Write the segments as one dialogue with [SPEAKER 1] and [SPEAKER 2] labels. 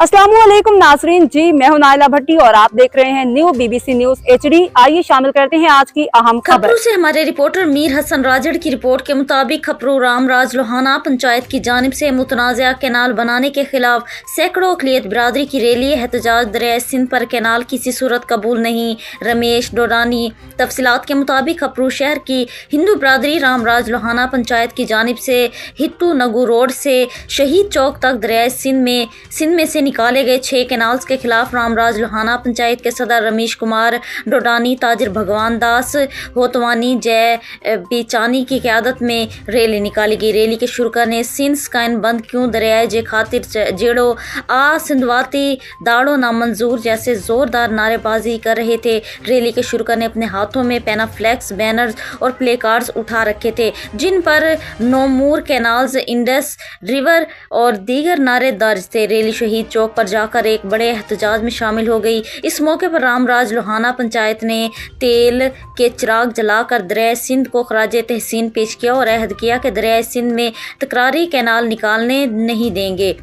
[SPEAKER 1] अस्सलामुअलैकुम नाजरीन जी, मैं हूं नाइला भट्टी और आप देख रहे हैं न्यू बीबीसी न्यूज HD। आइए शामिल करते हैं आज की अहम खबर।
[SPEAKER 2] खपरू से हमारे रिपोर्टर मीर हसन राजड़ की रिपोर्ट के मुताबिक खपरू रामराज लोहाना पंचायत की जानिब से मुतनाज़ा कैनाल बनाने के खिलाफ सैकड़ों अक़लियत बिरादरी की रैली एहतजाज। दरिया सिंध पर कैनाल किसी सूरत कबूल नहीं, रमेश डोडानी। तफसीलात के मुताबिक खपरू शहर की हिंदू बिरादरी रामराज लोहाना पंचायत की जानिब से हिट्टू नगू रोड से शहीद चौक तक दरिया सिंध में से निकाले गए 6 कैनाल्स के खिलाफ रामराज लोहाना पंचायत के सदर रमेश कुमार डोडानी, ताजिर भगवान दास होतवानी, जय बेचानी की क़यादत में रैली निकाली गई। रैली के शुरू करने सिंध स्काइन बंद क्यों, दरियाए जे खातिर जेड़ो आ सिंधवाती दाड़ो नामंजूर जैसे ज़ोरदार नारेबाजी कर रहे थे। रैली के शुरू करने अपने हाथों में पैनाफ्लेक्स, बैनर्स और प्ले कार्ड्स उठा रखे थे जिन पर नो मोर कैनाल्स, इंडस रिवर और दीगर नारे दर्ज थे। रैली शहीद चौक पर जाकर एक बड़े एहतजाज में शामिल हो गई। इस मौके पर रामराज लोहाना पंचायत ने तेल के चिराग जलाकर दरिया सिंध को खराजे तहसीन पेश किया और अहद किया कि दरिया सिंध में तकरारी कैनाल निकालने नहीं देंगे,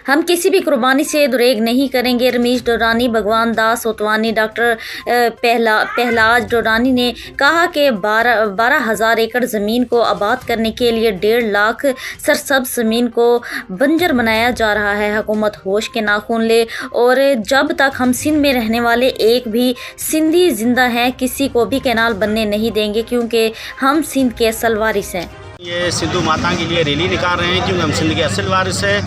[SPEAKER 2] हम किसी भी कुर्बानी से दुरेग नहीं करेंगे। रमेश डोडानी, भगवान दास होतवानी, डॉक्टर पहलाज डोडानी ने कहा कि 12,000 एकड़ ज़मीन को आबाद करने के लिए 1.5 लाख सरसब्ज़ ज़मीन को बंजर बनाया जा रहा है। हुकूमत होश के नाखून ले और जब तक हम सिंध में रहने वाले एक भी सिंधी जिंदा हैं किसी को भी कैनाल बनने नहीं देंगे, क्योंकि हम सिंध के असल वारिस हैं।
[SPEAKER 3] ये सिंधु माता के लिए रैली निकाल रहे हैं क्योंकि हम सिंध के असल वारिस हैं।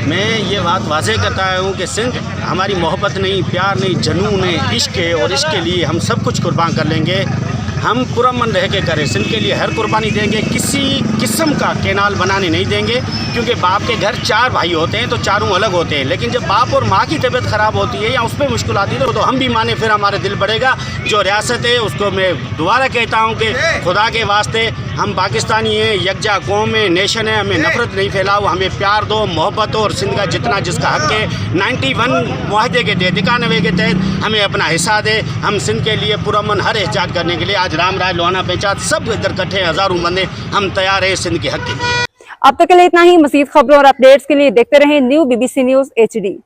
[SPEAKER 3] मैं ये बात वाज़े करता हूँ कि सिंध हमारी मोहब्बत नहीं, प्यार नहीं, जुनून है, इश्क है और इसके लिए हम सब कुछ कुर्बान कर लेंगे। हम पुरअमन रह के करें, सिंध के लिए हर कुर्बानी देंगे। किसी किस्म का कैनाल बनाने नहीं देंगे क्योंकि बाप के घर 4 भाई होते हैं तो चारों अलग होते हैं, लेकिन जब बाप और माँ की तबीयत ख़राब होती है या उस पर मुश्किल आती है तो हम भी माने, फिर हमारे दिल बढ़ेगा। जो रियासत है उसको मैं दोबारा कहता हूँ कि खुदा के वास्ते हम पाकिस्तानी हैं, यकजा कौम है, नेशन है, हमें नफ़रत नहीं फैलाओ, हमें प्यार दो, मोहब्बत हो और सिंध का जितना जिसका हक़ है 91 मुआहदे के तहत 91 के तहत हमें अपना हिस्सा दे। हम सिंध के लिए पुरअमन हर एहतियात करने के लिए आज रामराज लोहाना पंचायत सब इधर इकट्ठे हज़ारों बंदे हम तैयार हैं सिंध के हक़ के लिए।
[SPEAKER 1] अब तक के लिए इतना ही। मज़ीद खबरों और अपडेट्स के लिए देखते रहें न्यू बीबीसी न्यूज HD।